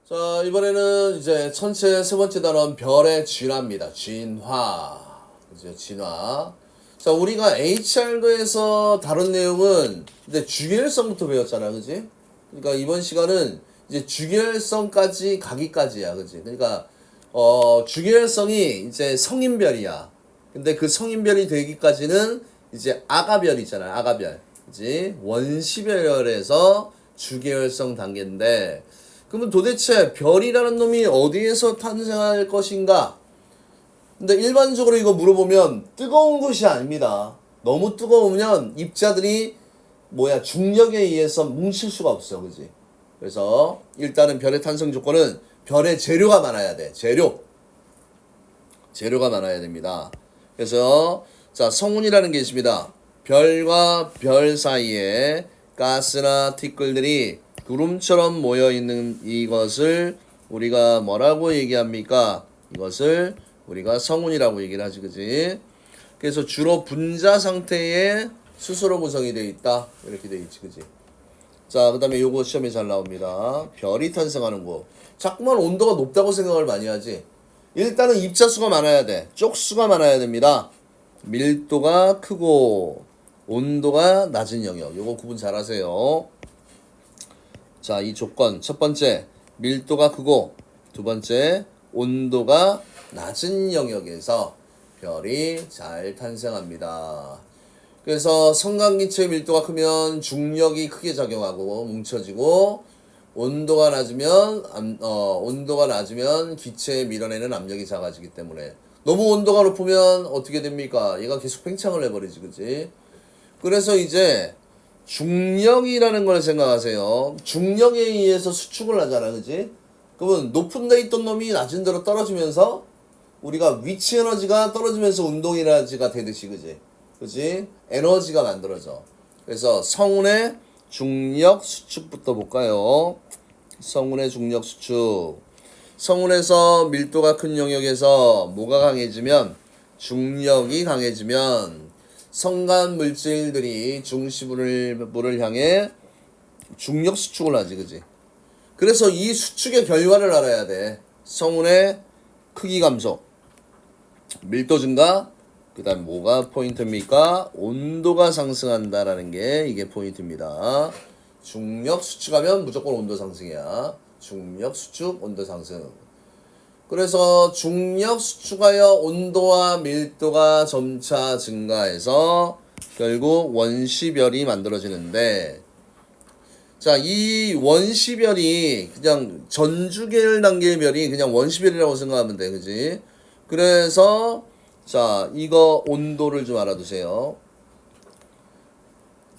자, 이번에는 이제 천체 세 번째 단원 별의 진화입니다. 진화. 그죠? 진화. 자, 우리가 HR도에서 다룬 내용은 이제 주기율성부터 배웠잖아. 그지? 그러니까 이번 시간은 이제 주기율성까지 가기까지야. 그지? 그러니까, 주기율성이 이제 성인별이야. 근데 그 성인별이 되기까지는 이제 아가별 있잖아. 아가별. 그지? 원시별에서 주기율성 단계인데, 그러면 도대체 별이라는 놈이 어디에서 탄생할 것인가? 근데 일반적으로 이거 물어보면 뜨거운 것이 아닙니다. 너무 뜨거우면 입자들이 중력에 의해서 뭉칠 수가 없어. 그지? 그래서 일단은 별의 탄생 조건은 별의 재료가 많아야 돼. 재료가 많아야 됩니다. 그래서 자, 성운이라는 게 있습니다. 별과 별 사이에 가스나 티끌들이 구름처럼 모여있는 이것을 우리가 뭐라고 얘기합니까? 이것을 우리가 성운이라고 얘기를 하지, 그지? 그래서 주로 분자 상태의 수소로 구성이 되어 있다. 이렇게 되어 있지, 그지? 자, 그 다음에 요거 시험에 잘 나옵니다. 별이 탄생하는 거. 자꾸만 온도가 높다고 생각을 많이 하지. 일단은 입자수가 많아야 돼. 쪽수가 많아야 됩니다. 밀도가 크고 온도가 낮은 영역. 요거 구분 잘 하세요. 자, 이 조건. 첫 번째, 밀도가 크고, 두 번째, 온도가 낮은 영역에서 별이 잘 탄생합니다. 그래서 성간기체의 밀도가 크면 중력이 크게 작용하고 뭉쳐지고, 온도가 낮으면 기체에 밀어내는 압력이 작아지기 때문에, 너무 온도가 높으면 어떻게 됩니까? 얘가 계속 팽창을 해버리지, 그치? 그래서 이제 중력이라는 걸 생각하세요. 중력에 의해서 수축을 하잖아, 그지? 그러면 높은 데 있던 놈이 낮은 데로 떨어지면서 우리가 위치 에너지가 떨어지면서 운동 에너지가 되듯이, 그지? 그지? 에너지가 만들어져. 그래서 성운의 중력 수축부터 볼까요? 성운의 중력 수축. 성운에서 밀도가 큰 영역에서 뭐가 강해지면, 중력이 강해지면 성간 물질들이 중심물을 향해 중력 수축을 하지, 그지? 그래서 이 수축의 결과를 알아야 돼. 성운의 크기 감소, 밀도 증가, 그 다음 뭐가 포인트입니까? 온도가 상승한다라는 게 이게 포인트입니다. 중력 수축하면 무조건 온도 상승이야. 중력 수축, 온도 상승. 그래서 중력 수축하여 온도와 밀도가 점차 증가해서 결국 원시별이 만들어지는데, 자, 이 원시별이 그냥 전주계열 단계의 별이 그냥 원시별이라고 생각하면 돼, 그지? 그래서 자, 이거 온도를 좀 알아두세요.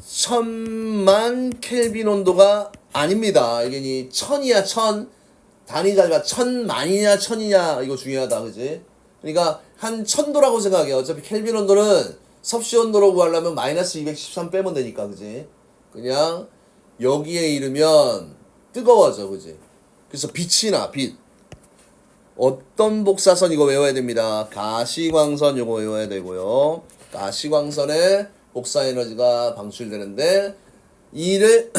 1000만 켈빈 온도가 아닙니다. 이게 1000이야, 1000. 단위 잘 봐. 1000만이냐 1000이냐 이거 중요하다, 그지? 그러니까 한 1000도라고 생각해. 어차피 켈빈 온도는 섭씨 온도로 구하려면 마이너스 213 빼면 되니까, 그지? 그냥 여기에 이르면 뜨거워져, 그지? 그래서 빛이 나, 빛. 어떤 복사선 이거 외워야 됩니다. 가시광선 이거 외워야 되고요. 가시광선에 복사 에너지가 방출되는데 이를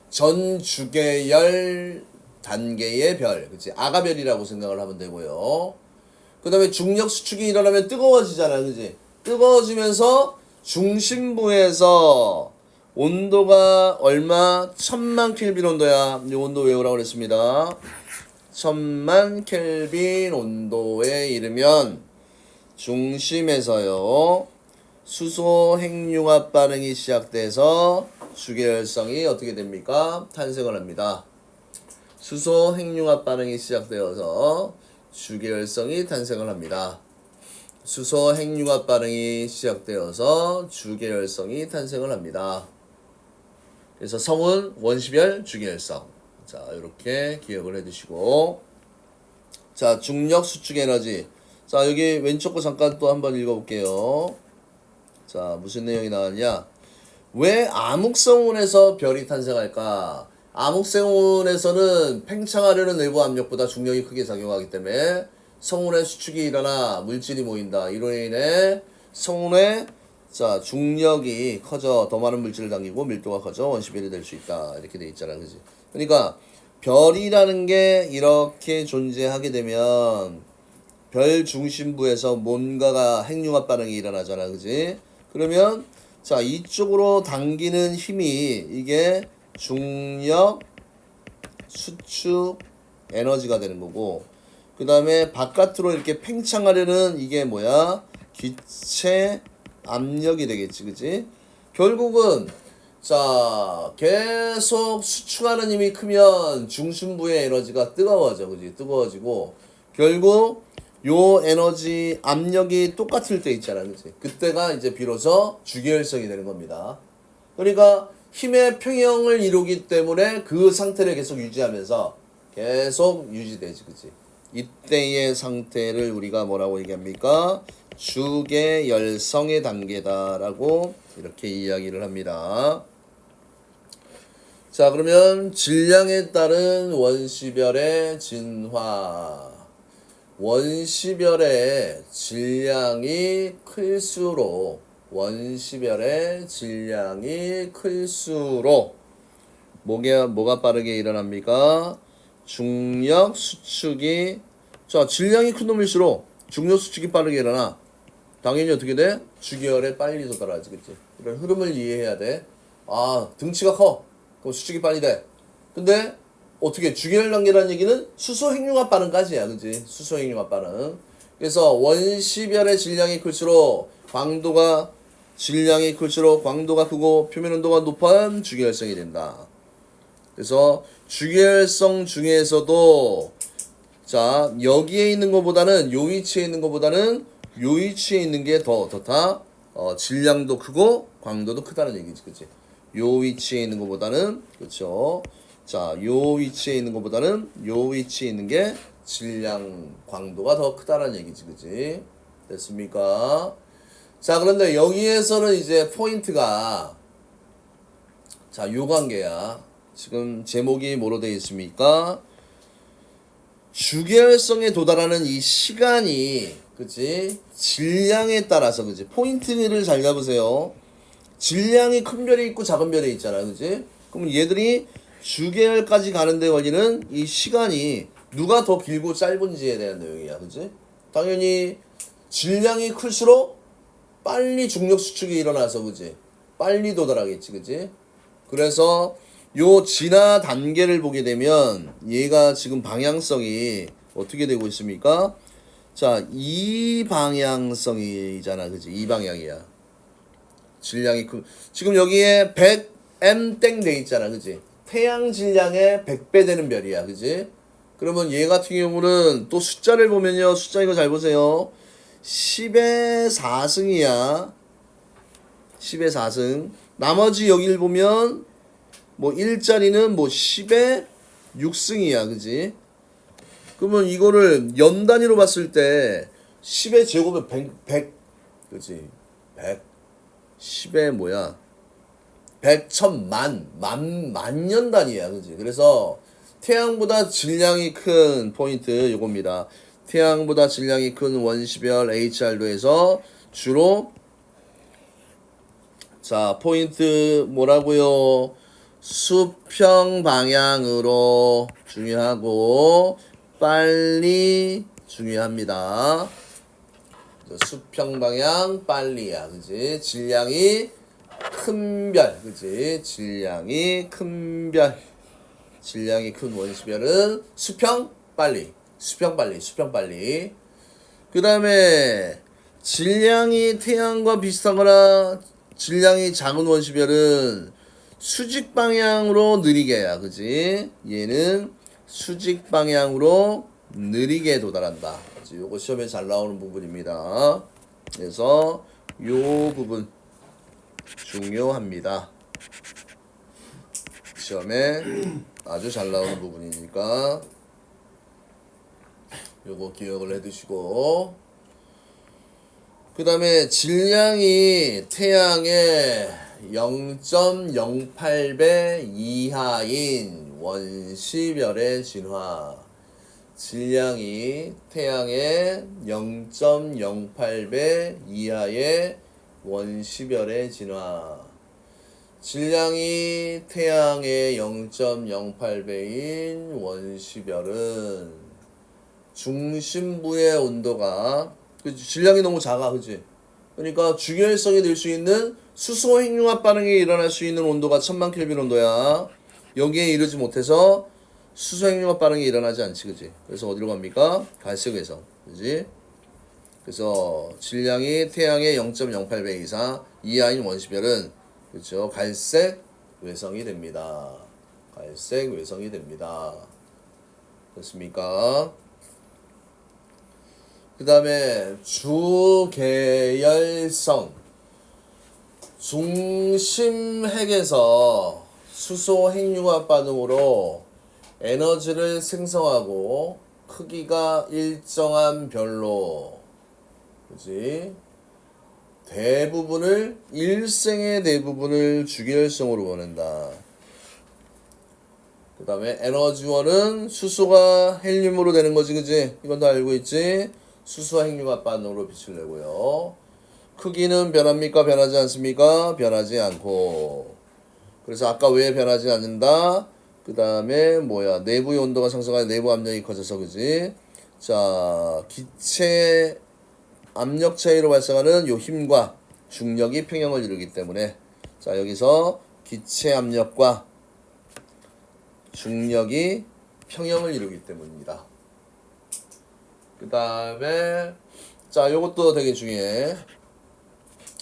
전주계열 단계의 별, 그치? 아가별이라고 생각을 하면 되고요. 그 다음에 중력 수축이 일어나면 뜨거워지잖아, 그치? 뜨거워지면서 중심부에서 온도가 얼마? 1000만 켈빈 온도야. 이 온도 외우라고 그랬습니다. 1000만 켈빈 온도에 이르면 중심에서요, 수소 핵융합 반응이 시작돼서 주계열성이 어떻게 됩니까? 탄생을 합니다. 수소 핵융합 반응이 시작되어서 주계열성이 탄생을 합니다. 수소 핵융합 반응이 시작되어서 주계열성이 탄생을 합니다. 그래서 성은 원시별 주계열성. 자, 이렇게 기억을 해두시고, 자, 중력 수축 에너지. 자, 여기 왼쪽 거 잠깐 또 한번 읽어볼게요. 자, 무슨 내용이 나왔냐? 왜 암흑성운에서 별이 탄생할까? 암흑성운에서는 팽창하려는 내부 압력보다 중력이 크게 작용하기 때문에 성운의 수축이 일어나 물질이 모인다. 이로 인해 성운의 중력이 커져 더 많은 물질을 당기고 밀도가 커져 원시별이 될 수 있다. 이렇게 돼 있잖아, 그지? 그러니까 별이라는 게 이렇게 존재하게 되면 별 중심부에서 뭔가가 핵융합 반응이 일어나잖아, 그지? 그러면 자, 이쪽으로 당기는 힘이 이게 중력 수축 에너지가 되는 거고, 그 다음에 바깥으로 이렇게 팽창하려는 이게 뭐야? 기체 압력이 되겠지, 그지? 결국은 자, 계속 수축하는 힘이 크면 중심부의 에너지가 뜨거워져, 그지? 뜨거워지고 결국 요 에너지 압력이 똑같을 때 있잖아, 그치? 그때가 이제 비로소 주계열성이 되는 겁니다. 그러니까 힘의 평형을 이루기 때문에 그 상태를 계속 유지하면서 계속 유지되지, 그치? 이때의 상태를 우리가 뭐라고 얘기합니까? 주계열성의 단계다라고 이렇게 이야기를 합니다. 자, 그러면 질량에 따른 원시별의 진화. 원시별의 질량이 클수록 뭐가 빠르게 일어납니까? 중력 수축이 자, 질량이 큰 놈일수록 중력 수축이 빠르게 일어나. 당연히 어떻게 돼? 주기열에 빨리 도달하지겠지. 이런 흐름을 이해해야 돼. 아, 등치가 커. 그럼 수축이 빨리 돼. 근데 어떻게 주기열 단계라는 얘기는 수소 핵융합 반응까지야, 그지? 수소 핵융합 반응. 그래서 원시별의 질량이 클수록 광도가 크고 표면 온도가 높은 주기열성이 된다. 그래서 주기열성 중에서도 자, 여기에 있는 것보다는 요 위치에 있는 것보다는 요 위치에 있는 게 더 질량도 크고 광도도 크다는 얘기지, 그치? 요 위치에 있는 것보다는, 그쵸? 자, 요 위치에 있는 것보다는 요 위치에 있는 게 질량, 광도가 더 크다는 얘기지, 그치? 됐습니까? 자, 그런데 여기에서는 이제 포인트가 자, 요 관계야. 지금 제목이 뭐로 되어 있습니까? 주계열성에 도달하는 이 시간이, 그치? 질량에 따라서, 그치? 포인트를 잘 잡으세요. 질량이 큰 별이 있고 작은 별이 있잖아, 그치? 그럼 얘들이 주계열까지 가는데 걸리는 이 시간이 누가 더 길고 짧은지에 대한 내용이야, 그치? 당연히 질량이 클수록 빨리 중력 수축이 일어나서, 그치? 빨리 도달하겠지, 그치? 그래서 요 진화 단계를 보게 되면 얘가 지금 방향성이 어떻게 되고 있습니까? 자, 이 방향성이잖아, 그치? 이 방향이야. 질량이 지금 여기에 100m 땡 돼 있잖아, 그치? 태양 질량의 100배 되는 별이야, 그치? 그러면 얘 같은 경우는 또 숫자를 보면요, 숫자 이거 잘 보세요. 10의 4승이야. 10의 4승. 나머지 여기를 보면 뭐 1자리는 뭐 10의 6승이야, 그치? 그러면 이거를 연 단위로 봤을 때 10의 제곱은 100, 그치? 100. 10의 뭐야? 100, 1000, 만년 단위야, 그치? 그래서 태양보다 질량이 큰 포인트 요겁니다. 태양보다 질량이 큰 원시별 HR도에서 주로 자, 포인트 뭐라고요? 수평 방향으로 중요하고 빨리 중요합니다. 수평 방향 빨리야, 그지? 질량이 큰 별, 그지? 질량이 큰 원시별은 수평 빨리. 그 다음에 질량이 태양과 비슷하거나 질량이 작은 원시별은 수직 방향으로 느리게야, 그지? 얘는 수직 방향으로 느리게 도달한다. 요거 시험에 잘 나오는 부분입니다. 그래서 요 부분 중요합니다. 시험에 아주 잘 나오는 부분이니까 요거 기억을 해두시고, 그 다음에 질량이 태양의 0.08배 이하인 원시별의 진화. 질량이 태양의 0.08배 이하의 원시별의 진화. 질량이 태양의 0.08배인 원시별은 중심부의 온도가 질량이 너무 작아, 그치? 그러니까 주결성이 될 수 있는 수소 핵융합 반응이 일어날 수 있는 온도가 1000만 켈빈 온도야. 여기에 이르지 못해서 수소 핵융합 반응이 일어나지 않지, 그치? 그래서 어디로 갑니까? 갈색 외성, 그치? 그래서 질량이 태양의 0.08배 이하인 원시별은 그렇죠, 갈색 외성이 됩니다. 갈색 외성이 됩니다. 됐습니까? 그 다음에 주계열성. 중심핵에서 수소 핵융합 반응으로 에너지를 생성하고 크기가 일정한 별로, 그지? 대부분을, 일생의 대부분을 주계열성으로 보낸다. 그 다음에 에너지원은 수소가 헬륨으로 되는 거지, 그지? 이건 다 알고 있지? 수소와 핵융합 반응으로 빛을 내고요. 크기는 변합니까? 변하지 않습니까? 변하지 않고. 그래서 아까 왜 변하지 않는다? 그 다음에 뭐야? 내부의 온도가 상승하여 내부 압력이 커져서, 그지? 자, 기체 압력 차이로 발생하는 요 힘과 중력이 평형을 이루기 때문에, 자, 여기서 기체 압력과 중력이 평형을 이루기 때문입니다. 그 다음에 자, 요것도 되게 중요해.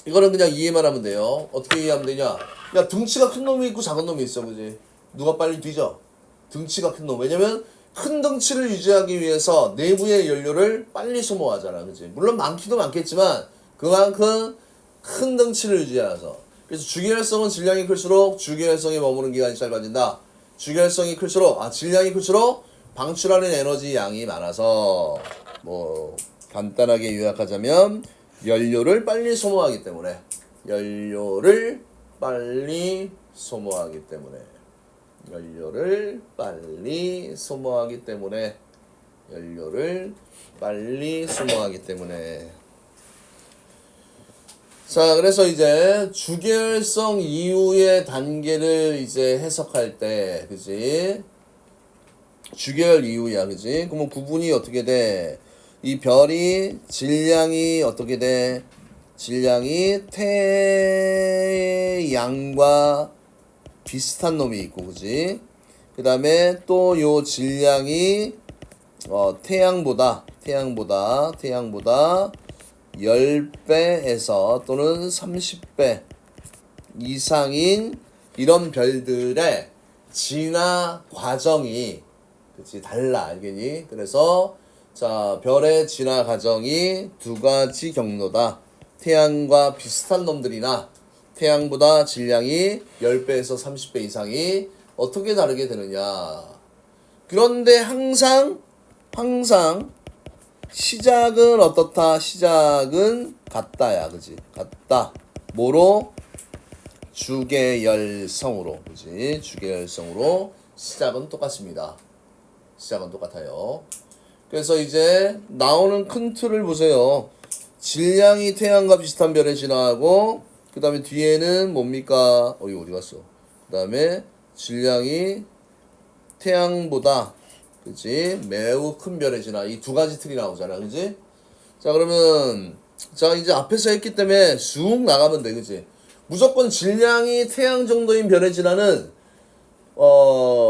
이거는 그냥 이해만 하면 돼요. 어떻게 이해하면 되냐? 야, 등치가 큰 놈이 있고 작은 놈이 있어, 그지? 누가 빨리 뒤져? 등치가 큰 놈. 왜냐면 큰 덩치를 유지하기 위해서 내부의 연료를 빨리 소모하잖아, 그지? 물론 많기도 많겠지만 그만큼 큰 덩치를 유지해서. 그래서 주계열성은 질량이 클수록 주계열성에 머무는 기간이 짧아진다. 주계열성이 클수록, 질량이 클수록 방출하는 에너지 양이 많아서, 뭐 간단하게 요약하자면 연료를 빨리 소모하기 때문에, 연료를 빨리 소모하기 때문에, 연료를 빨리 소모하기 때문에, 연료를 빨리 소모하기 때문에. 자, 그래서 이제 주계열성 이후의 단계를 이제 해석할 때, 그지? 주계열 이후야, 그지? 그러면 구분이 어떻게 돼? 이 별이 질량이 어떻게 돼? 질량이 태양과 비슷한 놈이 있고, 그지? 그 다음에 또 요 질량이 태양보다 10배에서 또는 30배 이상인 이런 별들의 진화 과정이, 그치, 달라, 알겠니? 그래서 자, 별의 진화 과정이 두 가지 경로다. 태양과 비슷한 놈들이나 태양보다 질량이 10배에서 30배 이상이 어떻게 다르게 되느냐. 그런데 항상 시작은 어떻다? 시작은 같다야, 그지? 같다. 뭐로? 주계열성으로, 그지? 주계열성으로 시작은 똑같습니다. 시작은 똑같아요. 그래서 이제 나오는 큰 틀을 보세요. 질량이 태양과 비슷한 별에 진화하고, 그 다음에 뒤에는 뭡니까? 이거 어디 갔어? 그 다음에 질량이 태양보다, 그치? 매우 큰 별에 진화. 이 두 가지 틀이 나오잖아, 그치? 자, 그러면 자, 이제 앞에서 했기 때문에 쑥 나가면 돼, 그치? 무조건 질량이 태양 정도인 별의 진화는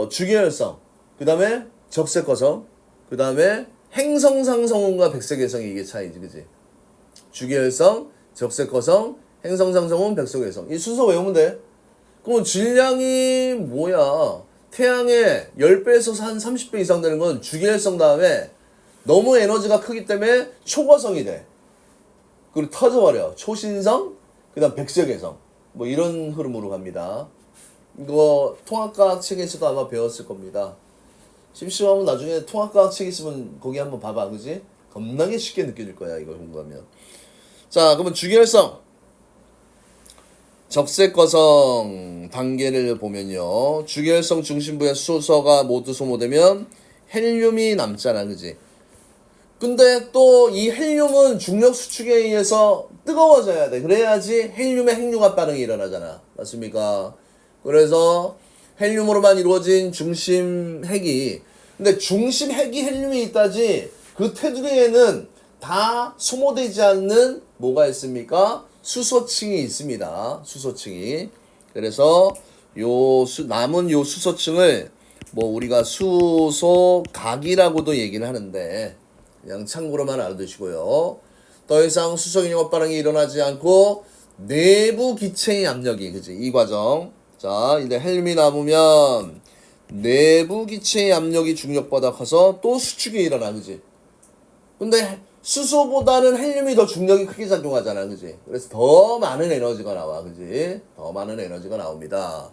주계열성, 그 다음에 적색거성, 그 다음에 행성상성운과 백색외성이 이게 차이지, 그치? 주계열성, 적색거성, 행성상성운, 백색외성. 이 순서 외우면 돼. 그럼 질량이 뭐야? 태양의 10배에서 한 30배 이상 되는 건 주계열성 다음에 너무 에너지가 크기 때문에 초거성이 돼. 그리고 터져버려. 초신성, 그 다음 백색외성. 뭐 이런 흐름으로 갑니다. 이거 통합과학 책에서도 아마 배웠을 겁니다. 심심하면 나중에 통합과학 책 있으면 거기 한번 봐봐, 그지? 겁나게 쉽게 느껴질 거야, 이걸 공부하면. 자, 그러면 주계열성, 적색거성 단계를 보면요. 주계열성 중심부의 수소가 모두 소모되면 헬륨이 남잖아, 그지? 근데 또 이 헬륨은 중력 수축에 의해서 뜨거워져야 돼. 그래야지 헬륨의 핵융합 반응이 일어나잖아. 맞습니까? 그래서 헬륨으로만 이루어진 중심 핵이, 근데 중심 핵이 헬륨이 있다지 그 테두리에는 다 소모되지 않는 뭐가 있습니까? 수소층이 있습니다. 수소층이. 그래서 남은 요 수소층을 뭐 우리가 수소각이라고도 얘기를 하는데 그냥 참고로만 알아두시고요. 더 이상 수소기융합 반응이 일어나지 않고 내부 기체의 압력이, 그지? 이 과정. 자, 이제 헬륨이 남으면 내부 기체의 압력이 중력보다 커서 또 수축이 일어나, 그지? 근데 수소보다는 헬륨이 더 중력이 크게 작용하잖아, 그지? 그래서 더 많은 에너지가 나와, 그지? 더 많은 에너지가 나옵니다.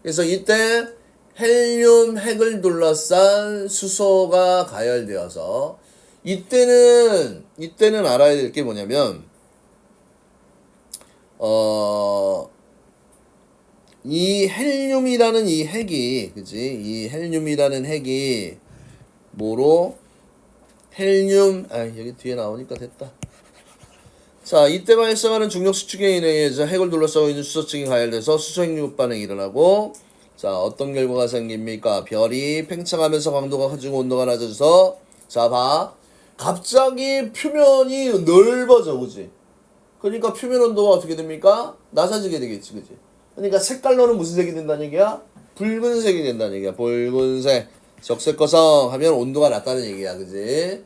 그래서 이때 헬륨 핵을 둘러싼 수소가 가열되어서 이때는 알아야 될 게 뭐냐면 이 헬륨이라는 이 핵이, 그지? 이 헬륨이라는 핵이 뭐로 여기 뒤에 나오니까 됐다. 자, 이때 발생하는 중력 수축에 의해서 핵을 둘러싸고 있는 수소층이 가열돼서 수소 핵융합 반응이 일어나고, 자, 어떤 결과가 생깁니까? 별이 팽창하면서 광도가 커지고 온도가 낮아져서, 자, 봐. 갑자기 표면이 넓어져, 그지? 그러니까 표면 온도가 어떻게 됩니까? 낮아지게 되겠지, 그지? 그러니까 색깔로는 무슨 색이 된다는 얘기야? 붉은색이 된다는 얘기야. 붉은색. 적색거성 하면 온도가 낮다는 얘기야, 그지?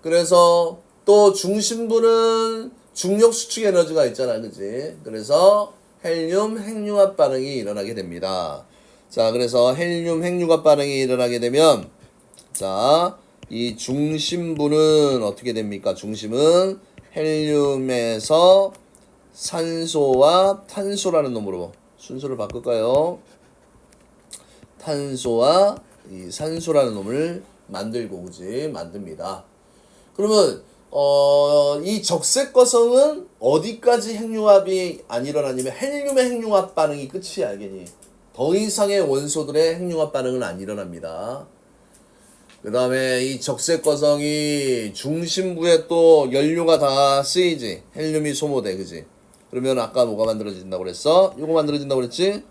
그래서 또 중심부는 중력 수축 에너지가 있잖아, 그지? 그래서 헬륨 핵융합 반응이 일어나게 됩니다. 자, 그래서 헬륨 핵융합 반응이 일어나게 되면, 자, 이 중심부는 어떻게 됩니까? 중심은 헬륨에서 산소와 탄소라는 놈으로 순서를 바꿀까요? 탄소와 이 산소라는 놈을 만들고, 그지? 만듭니다. 그러면 이 적색거성은 어디까지 핵융합이 안 일어나냐면 헬륨의 핵융합 반응이 끝이야, 알겠니? 더 이상의 원소들의 핵융합 반응은 안 일어납니다. 그 다음에 이 적색거성이 중심부에 또 연료가 다 쓰이지. 헬륨이 소모돼, 그지? 그러면 아까 뭐가 만들어진다고 그랬어? 이거 만들어진다고 그랬지?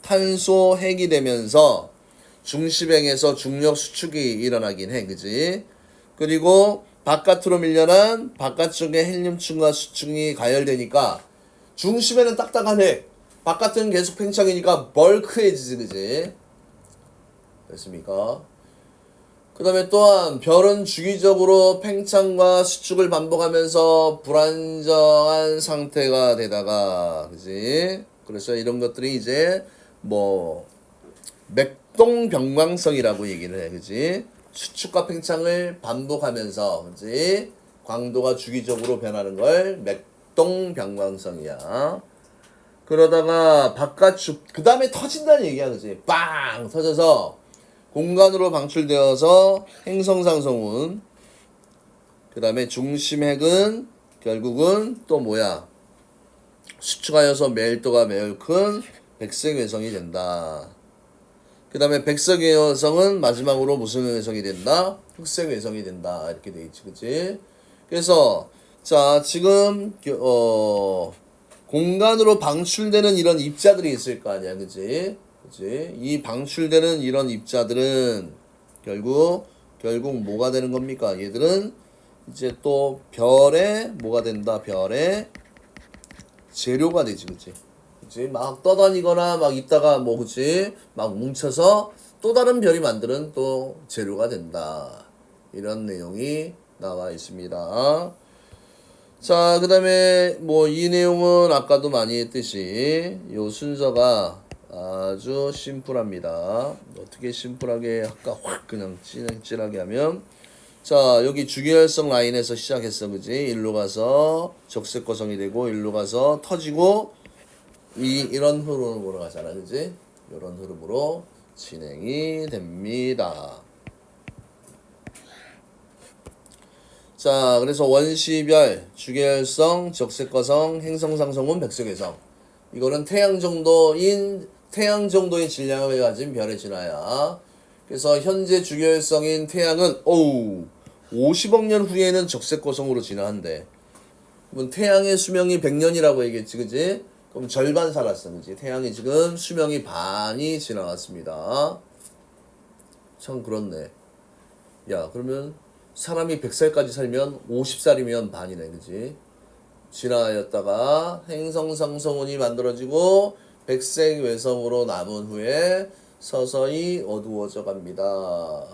탄소 핵이 되면서 중심행에서 중력 수축이 일어나긴 해, 그지? 그리고 바깥으로 밀려난 바깥쪽의 헬륨층과 수층이 가열되니까 중심에는 딱딱한 핵, 바깥은 계속 팽창이니까 벌크해지지, 그지? 됐습니까? 그 다음에 또한 별은 주기적으로 팽창과 수축을 반복하면서 불안정한 상태가 되다가, 그지? 그래서 이런 것들이 이제 뭐 맥동병광성이라고 얘기를 해, 그지? 수축과 팽창을 반복하면서, 그지? 광도가 주기적으로 변하는 걸 맥동병광성이야. 그러다가 바깥축, 그 다음에 터진다는 얘기야, 그지? 빵! 터져서 공간으로 방출되어서 행성상성운, 그 다음에 중심핵은 결국은 또 뭐야? 수축하여서 매일도가 매우 큰 백색외성이 된다. 그 다음에 백색외성은 마지막으로 무슨 외성이 된다? 흑색외성이 된다. 이렇게 돼 있지, 그치? 그래서 자, 지금 공간으로 방출되는 이런 입자들이 있을 거 아니야, 그치? 그치? 이 방출되는 이런 입자들은 결국 뭐가 되는 겁니까? 얘들은 이제 또 별의 뭐가 된다? 별의 재료가 되지, 그치? 그치? 막 떠다니거나 막 있다가 뭐, 그치? 막 뭉쳐서 또 다른 별이 만드는 또 재료가 된다. 이런 내용이 나와 있습니다. 자, 그 다음에 뭐 이 내용은 아까도 많이 했듯이 요 순서가 아주 심플합니다. 어떻게 심플하게 할까? 확 그냥 찌질하게 하면, 자, 여기 주기혈성 라인에서 시작했어, 그지? 일로 가서 적색거성이 되고 일로 가서 터지고 이런 흐름으로 가잖아, 그지? 이런 흐름으로 진행이 됩니다. 자, 그래서 원시별, 주계열성, 적색거성, 행성상성운, 백색외성. 이거는 태양 정도의 질량을 가진 별의 진화야. 그래서 현재 주계열성인 태양은 50억 년 후에는 적색거성으로 진화한대. 그럼 태양의 수명이 100년이라고 얘기했지, 그지? 그럼 절반 살았어, 그지? 태양이 지금 수명이 반이 지나갔습니다. 참 그렇네. 야, 그러면 사람이 100살까지 살면 50살이면 반이네, 그지? 진화하였다가 행성상성운이 만들어지고 백색 외성으로 남은 후에 서서히 어두워져 갑니다.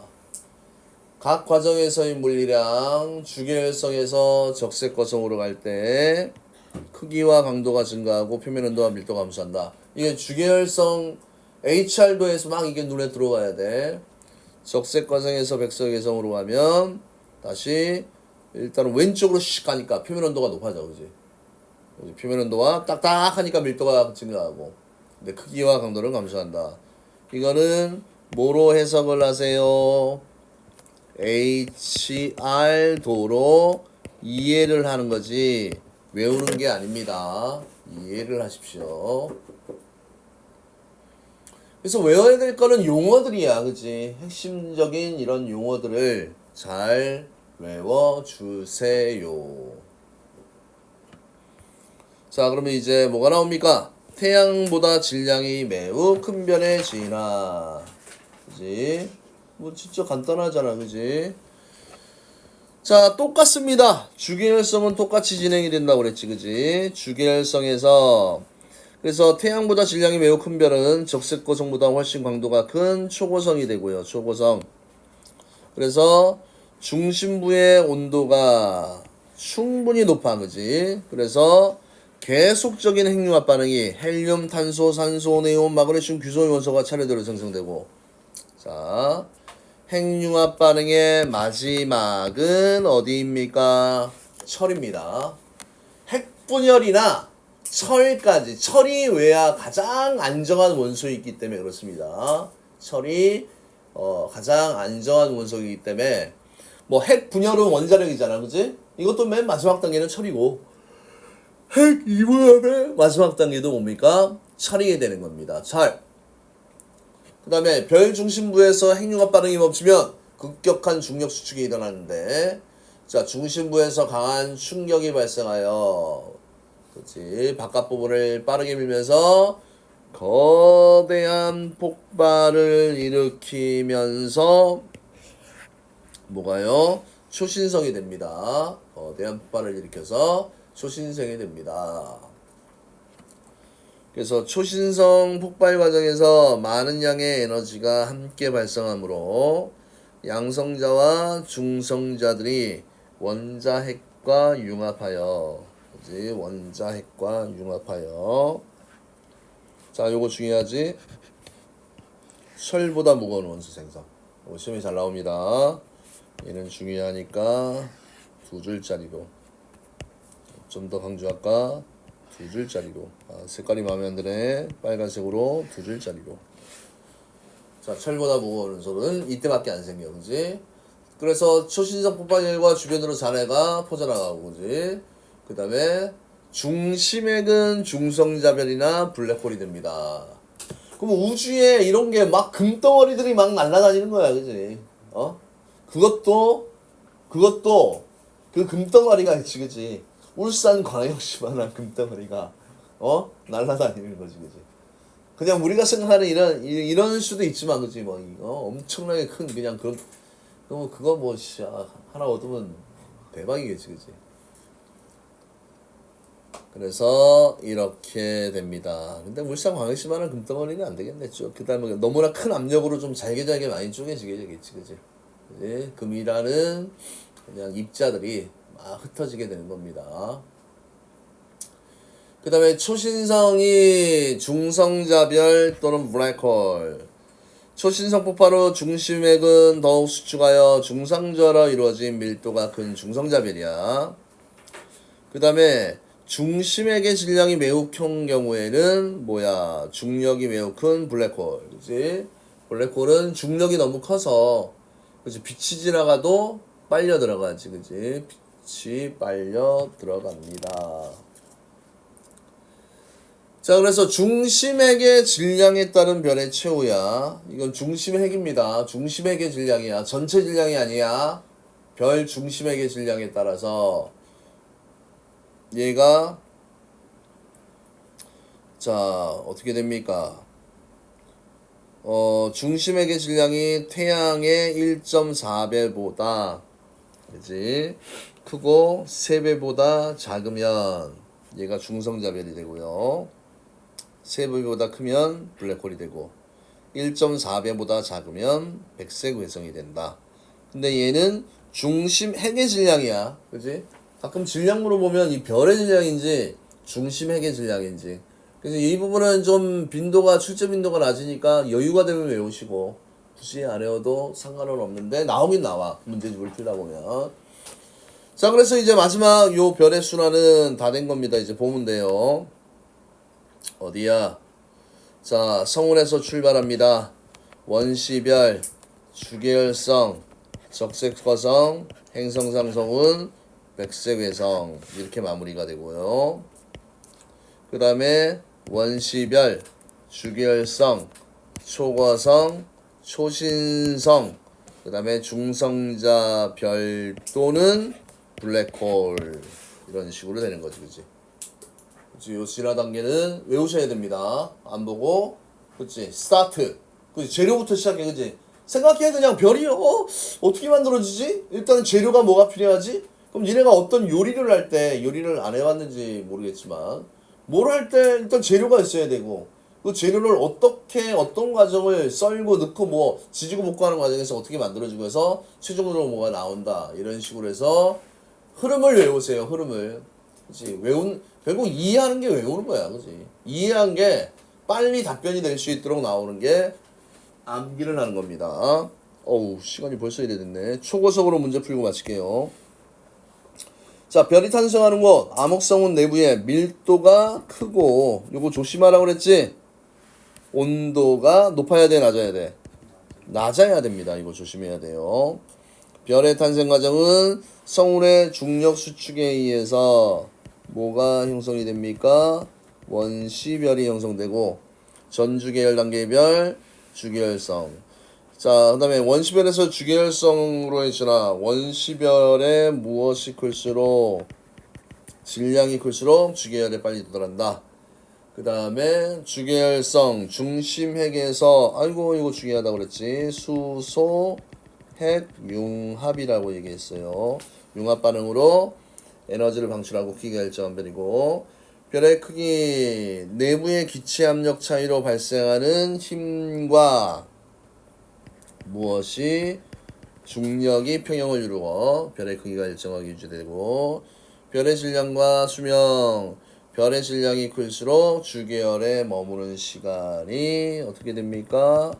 각 과정에서의 물리량, 주계열성에서 적색거성으로 갈 때 크기와 강도가 증가하고 표면 온도와 밀도가 감소한다. 이게 주계열성 HR도에서 막 이게 눈에 들어와야 돼. 적색과정에서 백색외성으로 가면 다시 일단은 왼쪽으로 슉 가니까 표면 온도가 높아져, 그지? 표면 온도가 딱딱하니까 밀도가 증가하고, 근데 크기와 강도를 감소한다. 이거는 뭐로 해석을 하세요? HR도로 이해를 하는 거지 외우는 게 아닙니다. 이해를 하십시오. 그래서 외워야 될 거는 용어들이야, 그치? 핵심적인 이런 용어들을 잘 외워주세요. 자, 그러면 이제 뭐가 나옵니까? 태양보다 질량이 매우 큰 별의 진화. 그지? 뭐 진짜 간단하잖아, 그지? 자, 똑같습니다. 주계열성은 똑같이 진행이 된다고 그랬지, 그지? 주계열성에서 그래서 태양보다 질량이 매우 큰 별은 적색거성보다 훨씬 강도가 큰 초고성이 되고요. 초고성. 그래서 중심부의 온도가 충분히 높아, 그지? 그래서 계속적인 핵융합 반응이 헬륨, 탄소, 산소, 네온, 마그네슘, 규소 원소가 차례대로 생성되고, 자, 핵융합 반응의 마지막은 어디입니까? 철입니다. 핵분열이나 철까지, 철이 왜야 가장 안정한 원소이기 때문에 그렇습니다. 철이 가장 안정한 원소이기 때문에 뭐 핵분열은 원자력이잖아, 그지? 이것도 맨 마지막 단계는 철이고, 핵 이분열의 마지막 단계도 뭡니까? 철이 되는 겁니다. 철. 그 다음에 별 중심부에서 핵융합 반응이 멈추면 급격한 중력 수축이 일어나는데, 자, 중심부에서 강한 충격이 발생하여, 그렇지, 바깥 부분을 빠르게 밀면서 거대한 폭발을 일으키면서 뭐가요? 초신성이 됩니다. 거대한 폭발을 일으켜서 초신성이 됩니다. 그래서 초신성 폭발 과정에서 많은 양의 에너지가 함께 발생하므로 양성자와 중성자들이 원자핵과 융합하여, 그지? 원자핵과 융합하여. 자, 요거 중요하지? 철보다 무거운 원소 생성. 요거 시험에 잘 나옵니다. 얘는 중요하니까 두 줄짜리로. 좀 더 강조할까? 두 줄짜리로. 색깔이 마음에 안 드네. 빨간색으로 두 줄짜리로. 자, 철보다 무거운 원소는 이때밖에 안 생겨, 그지? 그래서 초신성 폭발열과 주변으로 잔해가 퍼져나가고, 그지? 그 다음에 중심핵은 중성자별이나 블랙홀이 됩니다. 그럼 우주에 이런 게 막 금덩어리들이 막 날아다니는 거야, 그지? 그것도 그 금덩어리가 있지, 그지? 울산광역시만한 금덩어리가 날아다니는 거지, 그지? 그냥 우리가 생각하는 이런 수도 있지만, 그지? 뭐 엄청나게 큰 그냥 그거 뭐 하나 얻으면 대박이겠지, 그지? 그래서 이렇게 됩니다. 근데 울산광역시만한 금덩어리는 안 되겠네. 그 다음에 너무나 큰 압력으로 좀 잘게 많이 쪼개지게 되겠지, 그지? 그지? 금이라는 그냥 입자들이 막 흩어지게 되는 겁니다. 그 다음에 초신성이 중성자별 또는 블랙홀. 초신성 폭발 후 중심핵은 더욱 수축하여 중성자로 이루어진 밀도가 큰 중성자별이야. 그 다음에 중심핵의 질량이 매우 큰 경우에는 중력이 매우 큰 블랙홀. 그치? 블랙홀은 중력이 너무 커서, 그치? 빛이 지나가도 빨려 들어가지, 그치? 빛이 빨려 들어갑니다. 자, 그래서 중심핵의 질량에 따른 별의 최후야. 이건 중심핵입니다. 중심핵의 질량이야. 전체 질량이 아니야. 별 중심핵의 질량에 따라서 얘가 자 어떻게 됩니까? 중심핵의 질량이 태양의 1.4배보다 그지 크고 3배보다 작으면 얘가 중성자별이 되고요. 3배보다 크면 블랙홀이 되고 1.4배보다 작으면 백색 외성이 된다. 근데 얘는 중심 핵의 질량이야. 그지? 가끔 질량 물어보면 이 별의 질량인지 중심 핵의 질량인지. 그래서 이 부분은 좀 빈도가 출제 빈도가 낮으니까 여유가 되면 외우시고 굳이 안 외워도 상관은 없는데 나오긴 나와. 문제집을 풀다 보면. 자, 그래서 이제 마지막 요 별의 순환은 다 된 겁니다. 이제 보면 돼요. 어디야? 자, 성운에서 출발합니다. 원시별, 주계열성, 적색화성, 행성상성운, 백색외성 이렇게 마무리가 되고요. 그 다음에 원시별, 주계열성, 초과성, 초신성, 그 다음에 중성자 별도는 블랙홀 이런 식으로 되는 거지, 그치? 그치? 요 진화 단계는 외우셔야 됩니다. 안 보고, 그치? 스타트. 그치? 재료부터 시작해, 그치? 생각해, 그냥 별이요? 어떻게 만들어지지? 일단 재료가 뭐가 필요하지? 그럼 니네가 어떤 요리를 할 때, 요리를 안 해봤는지 모르겠지만, 뭘 할 때 일단 재료가 있어야 되고, 그 재료를 어떻게, 어떤 과정을 썰고 넣고 뭐, 지지고 볶고 하는 과정에서 어떻게 만들어지고 해서, 최종적으로 뭐가 나온다. 이런 식으로 해서, 흐름을 외우세요, 흐름을. 그치? 결국 이해하는 게 외우는 거야, 그치? 이해한 게 빨리 답변이 될 수 있도록 나오는 게 암기를 하는 겁니다. 어우, 시간이 벌써 이래 됐네. 초고속으로 문제 풀고 마칠게요. 자, 별이 탄생하는 곳, 암흑성운 내부에 밀도가 크고, 요거 조심하라고 그랬지? 온도가 높아야 돼, 낮아야 돼? 낮아야 됩니다. 이거 조심해야 돼요. 별의 탄생 과정은 성운의 중력 수축에 의해서 뭐가 형성이 됩니까? 원시별이 형성되고 전주계열 단계의 별, 주계열성. 자, 그 다음에 원시별에서 주계열성으로 했잖아. 원시별에 무엇이 클수록 질량이 클수록 주계열에 빨리 도달한다. 그 다음에 주계열성 중심핵에서 아이고 이거 중요하다고 그랬지. 수소 핵 융합이라고 얘기했어요. 융합 반응으로 에너지를 방출하고 크기가 일정한 별이고 별의 크기 내부의 기체 압력 차이로 발생하는 힘과 무엇이 중력이 평형을 이루어 별의 크기가 일정하게 유지되고 별의 질량과 수명 별의 질량이 클수록 주계열에 머무는 시간이 어떻게 됩니까?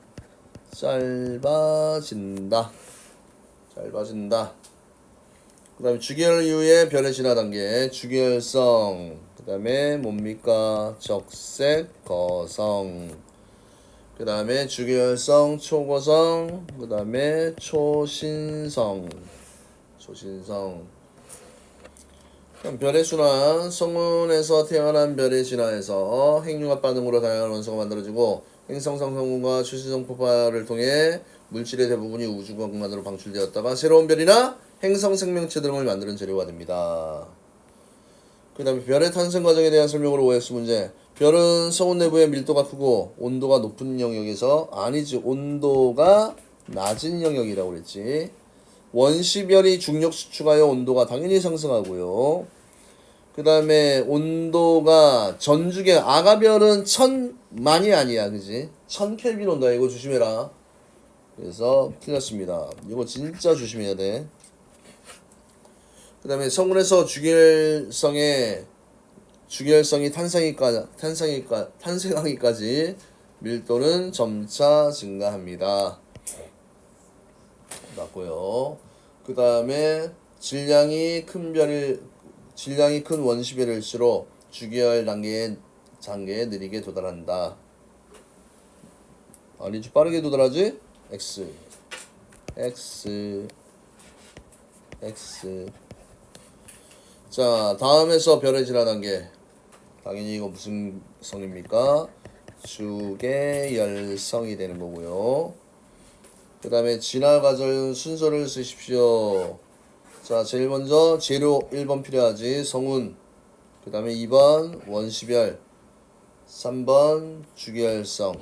짧아진다. 그 다음에 주계열 이후에 별의 진화 단계, 주계열성, 그 다음에 뭡니까? 적색, 거성, 그 다음에 주계열성, 초고성, 그 다음에 초신성. 그럼 별의 순환, 성운에서 태어난 별의 진화에서 핵융합 반응으로 다양한 원소가 만들어지고 행성상성운과 초신성 폭발을 통해 물질의 대부분이 우주 공간으로 방출되었다가 새로운 별이나 행성 생명체 등을 만드는 재료가 됩니다. 그 다음에 별의 탄생 과정에 대한 설명으로 OX 문제. 별은 성운 내부의 밀도가 크고 온도가 높은 영역에서 아니지 온도가 낮은 영역이라고 그랬지. 원시별이 중력 수축하여 온도가 당연히 상승하고요. 그 다음에 온도가 전주계 아가별은 1000만이 아니야, 그지? 1000켈빈 온도야. 이거 조심해라. 그래서 틀렸습니다. 이거 진짜 조심해야 돼. 그 다음에 성운에서 주계열성이 탄생하기까지 밀도는 점차 증가합니다. 맞고요. 그 다음에 질량이 큰 원시별일수록 주계열 단계에 느리게 도달한다. 아니지 빠르게 도달하지? X. 자, 다음에서 별의 진화 단계. 당연히 이거 무슨 성입니까? 주계열성이 되는 거고요. 그 다음에 진화 과정 순서를 쓰십시오. 자, 제일 먼저 재료 1번 필요하지. 성운. 그 다음에 2번 원시별, 3번 주기혈성,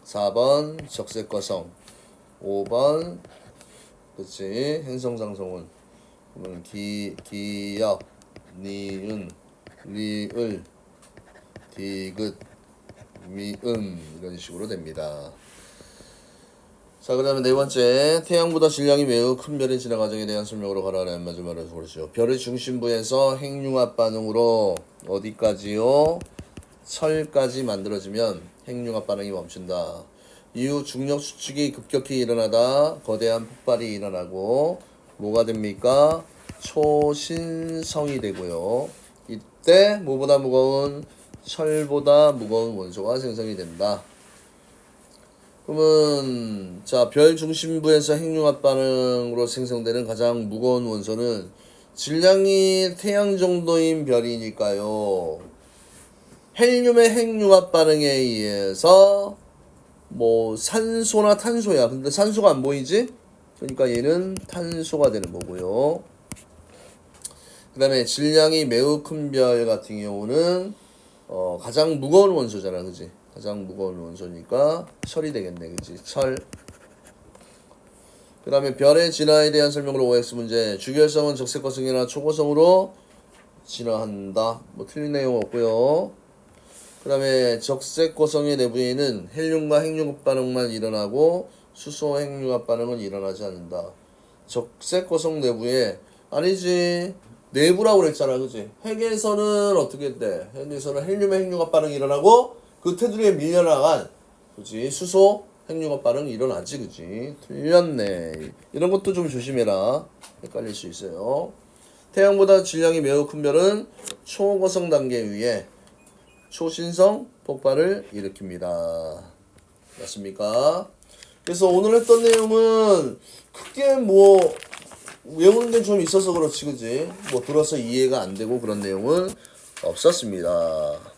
4번 적색거성, 5번 그치 행성상성운. 그러면 기역, 니은, 리을, 디귿, 미음 이런 식으로 됩니다. 자, 그 다음에 네 번째, 태양보다 질량이 매우 큰 별이 진화 과정에 대한 설명으로 가라는 마지막으로 그러죠. 별의 중심부에서 핵융합 반응으로 어디까지요? 철까지 만들어지면 핵융합 반응이 멈춘다. 이후 중력 수축이 급격히 일어나다 거대한 폭발이 일어나고 뭐가 됩니까? 초신성이 되고요. 이때 뭐보다 무거운 철보다 무거운 원소가 생성이 된다. 그러면 자, 별 중심부에서 핵융합 반응으로 생성되는 가장 무거운 원소는 질량이 태양 정도인 별이니까요. 헬륨의 핵융합 반응에 의해서 뭐 산소나 탄소야. 근데 산소가 안 보이지? 그러니까 얘는 탄소가 되는 거고요. 그 다음에 질량이 매우 큰 별 같은 경우는 가장 무거운 원소잖아, 그지? 가장 무거운 원소니까 철이 되겠네, 그지? 철. 그 다음에 별의 진화에 대한 설명으로 OX 문제. 주결성은 적색거성이나 초고성으로 진화한다. 뭐 틀린 내용 없고요. 그 다음에 적색거성의 내부에는 헬륨과 핵융합 반응만 일어나고 수소 핵융합 반응은 일어나지 않는다. 적색거성 내부에 아니지. 내부라고 그랬잖아, 그지? 핵에서는 어떻게 돼? 핵에서는 헬륨의 핵융합 반응이 일어나고 그 테두리에 밀려나간, 그지? 수소 핵융합 반응이 일어나지, 그지? 틀렸네. 이런 것도 좀 조심해라. 헷갈릴 수 있어요. 태양보다 질량이 매우 큰 별은 초고성 단계에 의해 초신성 폭발을 일으킵니다. 맞습니까? 그래서 오늘 했던 내용은 크게 뭐 외우는 게 좀 있어서 그렇지, 그지? 뭐 들어서 이해가 안 되고 그런 내용은 없었습니다.